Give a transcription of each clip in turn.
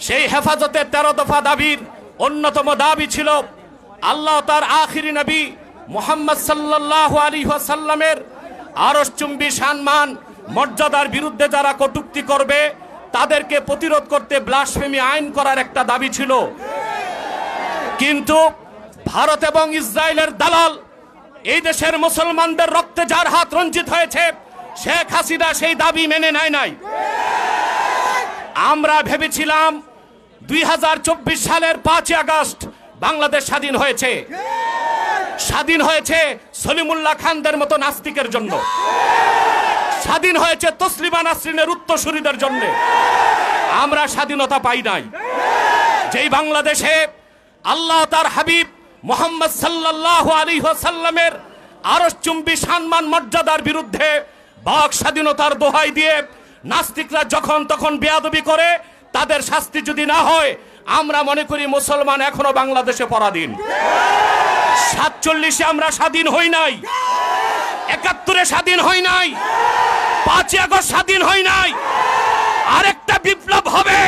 সেই হেফাজতের 13 দফা দাবির অন্যতম দাবি ছিল আল্লাহ তার আখিরি নবী মুহাম্মদ সাল্লাল্লাহু আলাইহি ওয়াসাল্লামের আরশচুম্বী সম্মান মর্যাদার বিরুদ্ধে যারা কটূক্তি করবে তাদেরকে প্রতিরোধ করতে ব্লাসফেমি আইন করার একটা দাবি ছিল। কিন্তু ভারত এবং ইসরায়েলের দালাল এই দেশের মুসলমানদের রক্তে যার হাত রঞ্জিত হয়েছে শেখ হাসিনা সেই দাবি মেনে নেয় নাই। আমরা ভেবেছিলাম 2024 সালের 5 আগস্ট বাংলাদেশ স্বাধীন হয়েছে। স্বাধীন হয়েছে সলিমুল্লাহ খানদের মতো নাস্তিকের জন্য, স্বাধীন হয়েছে তসলিমা নাসরিনের উত্তরসূরিদের জন্য। আমরা স্বাধীনতা পাই নাই। যেই বাংলাদেশে আল্লাহ তার হাবিব মুহাম্মদ সাল্লাল্লাহু আলাইহি ওয়াসাল্লামের আরশচুম্বী সম্মান মর্যাদার বিরুদ্ধে বাক স্বাধীনতার দোহাই দিয়ে নাস্তিকরা যখন তখন বেয়াদবি করে তাদের শাস্তি যদি না হয়, আমরা মনে করি মুসলমান এখনো বাংলাদেশে পরাধীন। 47-এ আমরা স্বাধীন হই নাই, 71-এ স্বাধীন হই নাই, 5 আগস্ট স্বাধীন হই নাই। আরেকটা বিপ্লব হবে,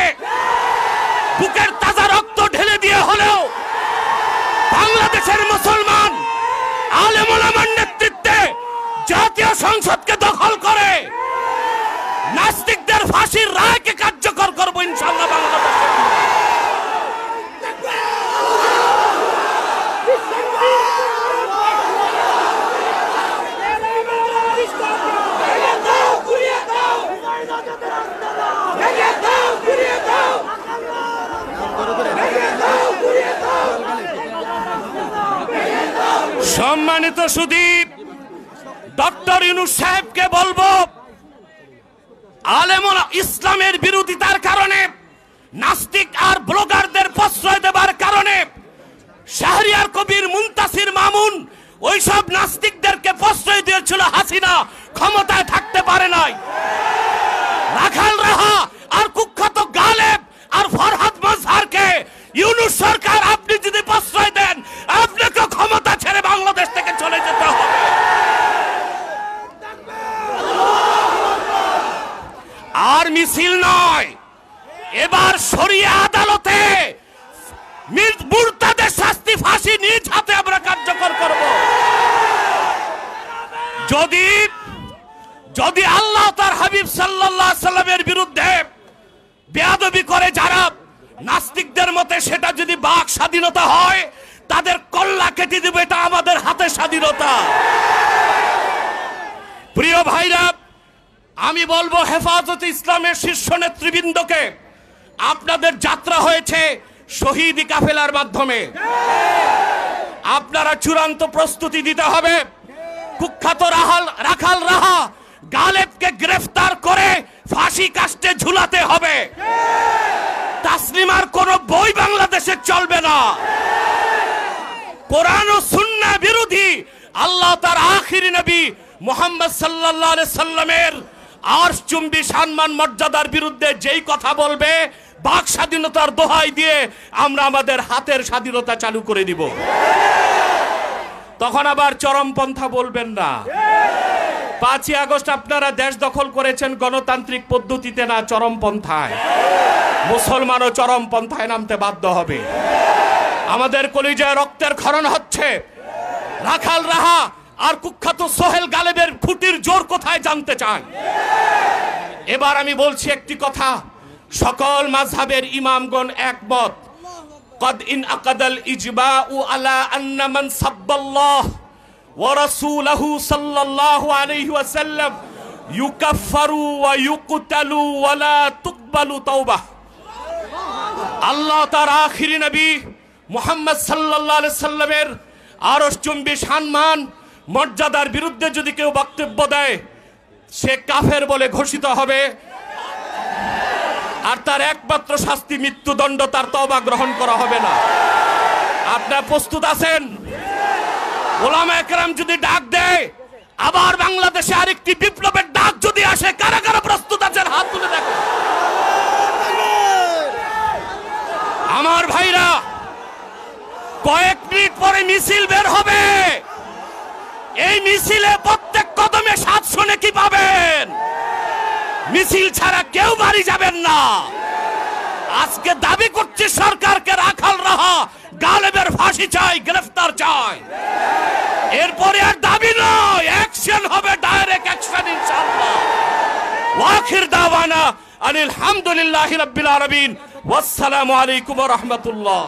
বুকের তাজা রক্ত ঢেলে দিয়ে হলেও বাংলাদেশের মুসলমান আলেম ওলামার নেতৃত্বে জাতীয় সংসদকে দখল করে নাস্তিকদের ফাঁসির রায়কে কার্যকর করব ইনশাআল্লাহ বাংলাদেশে। সম্মানিত সুধী, ডক্টর ইউনূস সাহেবকে বলবো, আলেমুল ইসলামের বিরোধিতার কারণে নাস্তিক আর ব্লগারদের প্রশ্রয় দেবার কারণে শাহরিয়ার কবির মুনতাসির মামুন ওইসব নাস্তিকদেরকে প্রশ্রয় দিয়েছিল, হাসিনা ক্ষমতায় থাকতে পারে নাই। রাখাল রাহা আর কুখ্যাত গালেব আর ফরহাদ মাজহারকে ইউনূস সরকার আপনি যদি প্রশ্রয় দেন আপনাকে ক্ষমতা ছেড়ে বাংলাদেশ থেকে চলে যেতে হবে। আর মিছিল নয়, এবার শরিয়া আদালতে মুরতাদের শাস্তি ফাঁসি নিজ হাতে আমরা কার্যকর করব। যদি আল্লাহ তার হাবিব সাল্লাল্লাহু আলাইহি সাল্লামের বিরুদ্ধে বেয়াদবি করে যারা নাস্তিকদের মতে, সেটা যদি বাক স্বাধীনতা হয় তাদের কল্লা কেটে দেবে, এটা আমাদের হাতে স্বাধীনতা। প্রিয় ভাইরা, আমি বলবো হেফাজতে ইসলামের শীর্ষ নেতৃবৃন্দকে, আপনাদের যাত্রা হয়েছে শহীদি কাফেলার মাধ্যমে, আপনারা চূড়ান্ত প্রস্তুতি দিতে হবে। কুখ্যাত রাখাল রাহা গালেবকে গ্রেফতার করে ফাঁসি কাস্টে ঝুলাতে হবে। তাসলিমার কোন বই বাংলাদেশে চলবে না। কোরআন ও সুন্নাহ বিরোধী আল্লাহ তার আখিরি নবী মুহাম্মদ সাল্লাল্লাহু আলাইহি সাল্লামের আরশচুম্বী সম্মান মর্যাদার বিরুদ্ধে যেই কথা বলবে, বাক স্বাধীনতার দোহাই দিয়ে আমরা আমাদের হাতের স্বাধীনতা চালু করে দিব। তখন আবার চরমপন্থা বলবেন না। 5 আগস্ট আপনারা দেশ দখল করেছেন গণতান্ত্রিক পদ্ধতিতে না, চরমপন্থায়। মুসলমানও চরমপন্থায় নামতে বাধ্য হবে। আমাদের কলিজায় রক্তের ক্ষরণ হচ্ছে। রাখাল রাহা আর কুখ্যাত সোহেল গালেবের খুঁটির জোর কোথায় জানতে চান। এবার আমি বলছি একটি কথা, সকল মাযহাবের ইমামগণ একমত, قد انعقد الإجماع على أن من سب الله ورسوله صلى الله عليه وسلم يكفر ويقتل ولا تقبل توبة। আল্লাহ তার আখিরি নবী মুহাম্মদ সাল্লাল্লাহু আলাইহি সাল্লামের আরশচুম্বী সম্মান মর্যাদার বিরুদ্ধে যদি কেউ বক্তব্য দেয়, সে কাফের বলে ঘোষিত হবে, আর তার একমাত্র শাস্তি মৃত্যুদণ্ড, তার তওবা গ্রহণ করা হবে না। আপনারা প্রস্তুত আছেন? ওলামায়ে কেরাম যদি ডাক দেয়, আবার বাংলাদেশে আরেকটি বিপ্লবের ডাক যদি আসে, কারা কারা প্রস্তুত আছেন হাত তুলে দেখো। আমার ভাইরা, কয়েক মিনিট পরে মিছিল বের হবে। এই মিছিলে প্রত্যেক কদমে 700 নেকি পাবেন। মিছিল ছাড়া কেউ বাড়ি যাবেন না। আজকে দাবি করছে সরকারকে রাখাল রাহা গালেবের ফাঁসি চাই, গ্রেফতার চাই। এরপরে আর দাবি নয়, অ্যাকশন হবে, ডাইরেক্ট অ্যাকশন ইনশাআল্লাহ। ওয়াখির দাওয়ানা আনিল হামদুলিল্লাহি রাব্বিল আলামিন। ওয়াসসালামু আলাইকুম ওয়া রাহমাতুল্লাহ।